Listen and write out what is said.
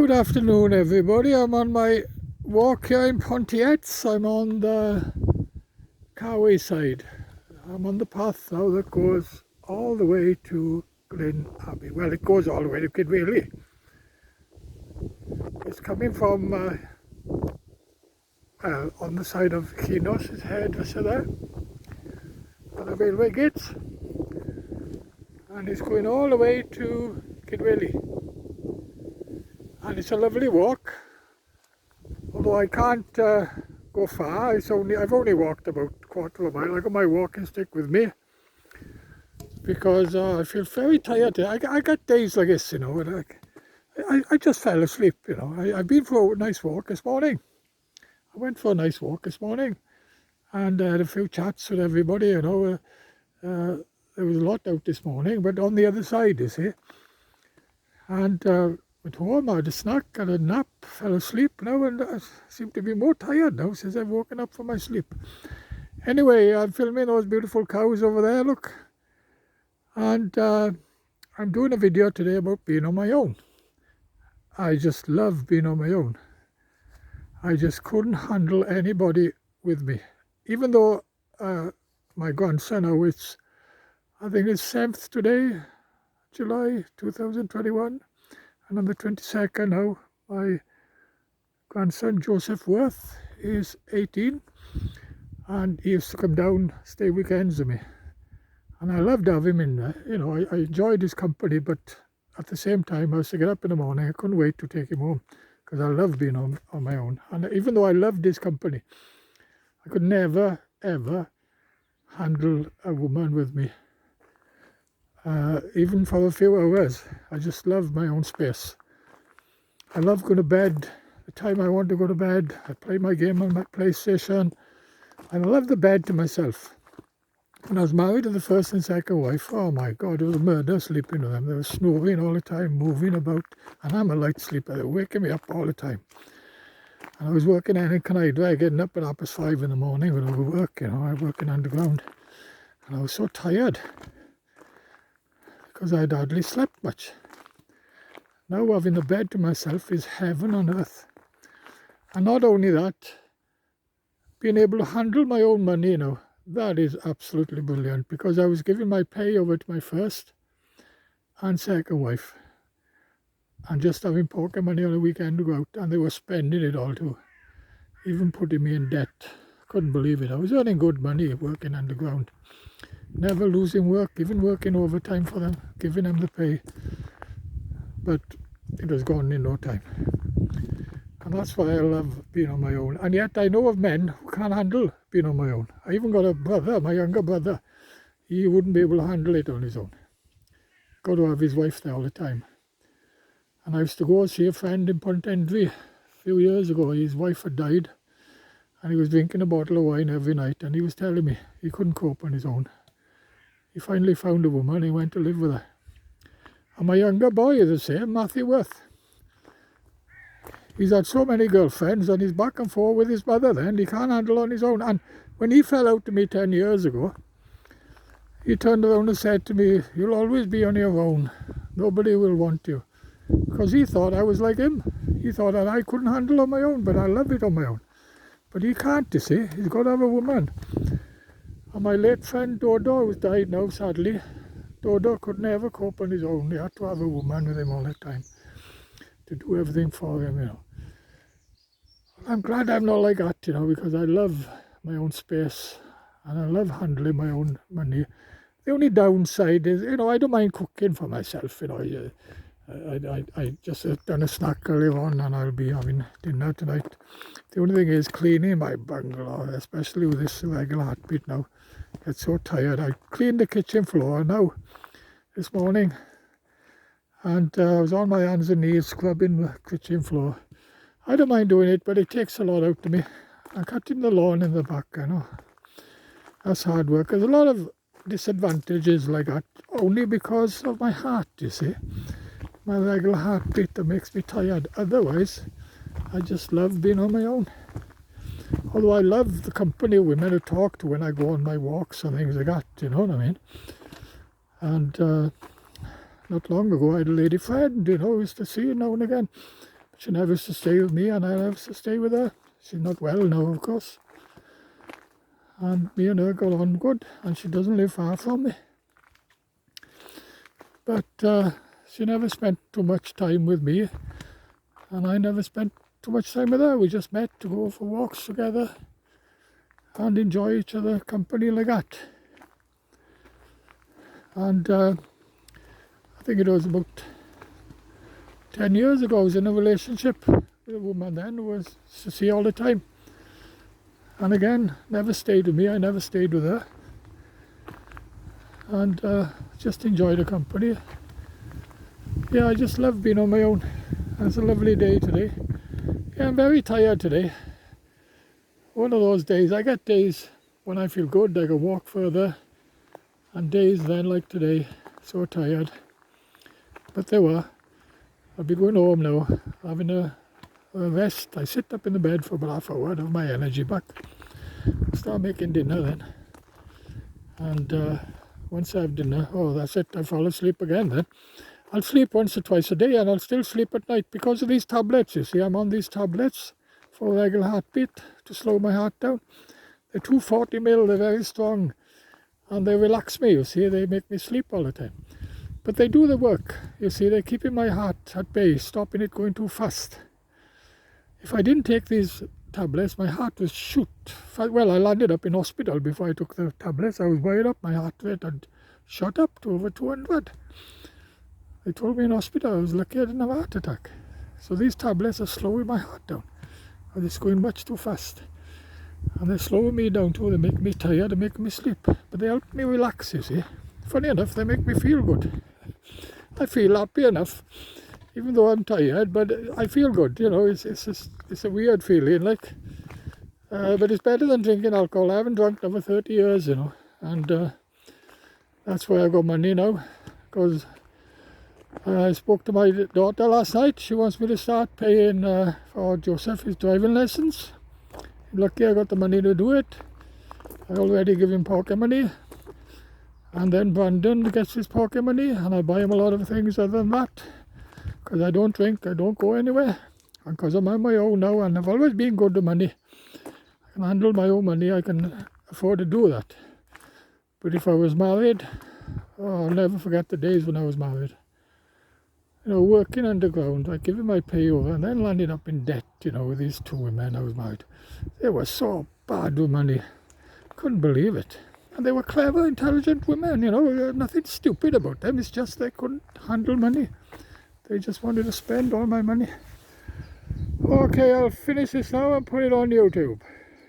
Good afternoon, everybody. I'm on my walk here in Pontiats. I'm on the Carway side. I'm on the path now that goes all the way to Glen Abbey. Well, it goes all the way to Kidwelly. It's coming from on the side of Chinos, his hairdresser there, by the railway gates, and it's going all the way to Kidwelly. And it's a lovely walk. Although I can't go far, I've only walked about a quarter of a mile. I got my walking stick with me because I feel very tired. I got days like this, you know, and I just fell asleep, you know. I've been for a nice walk this morning. I went for a nice walk this morning and had a few chats with everybody, you know. There was a lot out this morning, but on the other side, you see. And went home, I had a snack, had a nap, fell asleep now, and I seem to be more tired now since I've woken up from my sleep. Anyway, I'm filming those beautiful cows over there, look. And I'm doing a video today about being on my own. I just love being on my own. I just couldn't handle anybody with me. Even though my grandson, now I think it's 7th today, July 2021. And on the 22nd now, my grandson Joseph Worth is 18, and he used to come down, stay weekends with me. And I loved having him in there. You know, I enjoyed his company, but at the same time, I used to get up in the morning. I couldn't wait to take him home because I love being on my own. And even though I loved his company, I could never, ever handle a woman with me. Even for a few hours. I just love my own space. I love going to bed the time I want to go to bed. I play my game on my PlayStation, and I love the bed to myself. When I was married to the first and second wife, oh my God, it was a murder sleeping with them. They were snoring all the time, moving about, and I'm a light sleeper. They were waking me up all the time. And I was working in Canada, getting up at 5:30 in the morning when I would work, you know, I was working underground. And I was so tired, because I'd hardly slept much. Now having the bed to myself is heaven on earth. And not only that, being able to handle my own money, you know, that is absolutely brilliant, because I was giving my pay over to my first and second wife, and just having pocket money on the weekend to go out, and they were spending it all too, even putting me in debt. Couldn't believe it. I was earning good money working underground, never losing work, even working overtime for them, giving them the pay. But it was gone in no time. And that's why I love being on my own. And yet I know of men who can't handle being on my own. I even got a brother, my younger brother. He wouldn't be able to handle it on his own. Got to have his wife there all the time. And I used to go see a friend in Pontenvie a few years ago. His wife had died, and he was drinking a bottle of wine every night, and he was telling me he couldn't cope on his own. He finally found a woman, he went to live with her. And my younger boy is the same, Matthew Worth. He's had so many girlfriends, and he's back and forth with his mother then. He can't handle on his own. And when he fell out to me 10 years ago, he turned around and said to me, "You'll always be on your own. Nobody will want you." Because he thought I was like him. He thought that I couldn't handle on my own, but I love it on my own. But he can't, you see. He's got to have a woman. And my late friend Dodo, who's died now, sadly, Dodo could never cope on his own. He had to have a woman with him all the time to do everything for him, you know. I'm glad I'm not like that, you know, because I love my own space and I love handling my own money. The only downside is, you know, I don't mind cooking for myself, you know. I just done a snack earlier on, and I'll be having dinner tonight. The only thing is cleaning my bungalow, especially with this regular heartbeat now. I get so tired. I cleaned the kitchen floor now this morning, and I was on my hands and knees scrubbing the kitchen floor. I don't mind doing it, but it takes a lot out of me. I'm cutting the lawn in the back, you know. That's hard work. There's a lot of disadvantages like that, only because of my heart, you see. My regular heartbeat that makes me tired. Otherwise, I just love being on my own. Although I love the company of women to talk to when I go on my walks and things like that, you know what I mean? And not long ago I had a lady friend, you know, I used to see her now and again. She never used to stay with me, and I never used to stay with her. She's not well now, of course. And me and her got on good, and she doesn't live far from me. But she never spent too much time with me, and I never spent too much time with her. We just met to go for walks together and enjoy each other's company like that. And I think it was about 10 years ago I was in a relationship with a woman then who was to see all the time. And again, never stayed with me, I never stayed with her. And just enjoyed the company. Yeah, I just love being on my own. It's a lovely day today. Yeah, I'm very tired today. One of those days, I get days when I feel good, I can walk further. And days then like today, so tired. But there were. I'll be going home now, having a rest. I sit up in the bed for about half an hour to have my energy back. Start making dinner then. And once I have dinner, oh that's it, I fall asleep again then. I'll sleep once or twice a day, and I'll still sleep at night because of these tablets. You see, I'm on these tablets for a regular heartbeat to slow my heart down. They're 240 ml, they're very strong, and they relax me, you see, they make me sleep all the time. But they do the work, you see, they're keeping my heart at bay, stopping it going too fast. If I didn't take these tablets, my heart would shoot. Well, I landed up in hospital before I took the tablets. I was worried up, my heart rate had shot up to over 200. They told me in hospital I was lucky I didn't have a heart attack. So these tablets are slowing my heart down. And it's going much too fast. And they're slowing me down too, they make me tired, they make me sleep. But they help me relax, you see. Funny enough, they make me feel good. I feel happy enough, even though I'm tired, but I feel good, you know, it's a weird feeling, like. But it's better than drinking alcohol. I haven't drunk over 30 years, you know, and that's why I got money now, because I spoke to my daughter last night. She wants me to start paying for Joseph his driving lessons. Lucky I got the money to do it. I already give him pocket money. And then Brandon gets his pocket money, and I buy him a lot of things other than that. Because I don't drink, I don't go anywhere. And because I'm on my own now, and I've always been good with money. I can handle my own money, I can afford to do that. But if I was married, I'll never forget the days when I was married. You know, working underground, like giving my pay over, and then landing up in debt, you know, with these two women I was married. They were so bad with money. Couldn't believe it. And they were clever, intelligent women, you know, nothing stupid about them. It's just they couldn't handle money. They just wanted to spend all my money. Okay, I'll finish this now and put it on YouTube.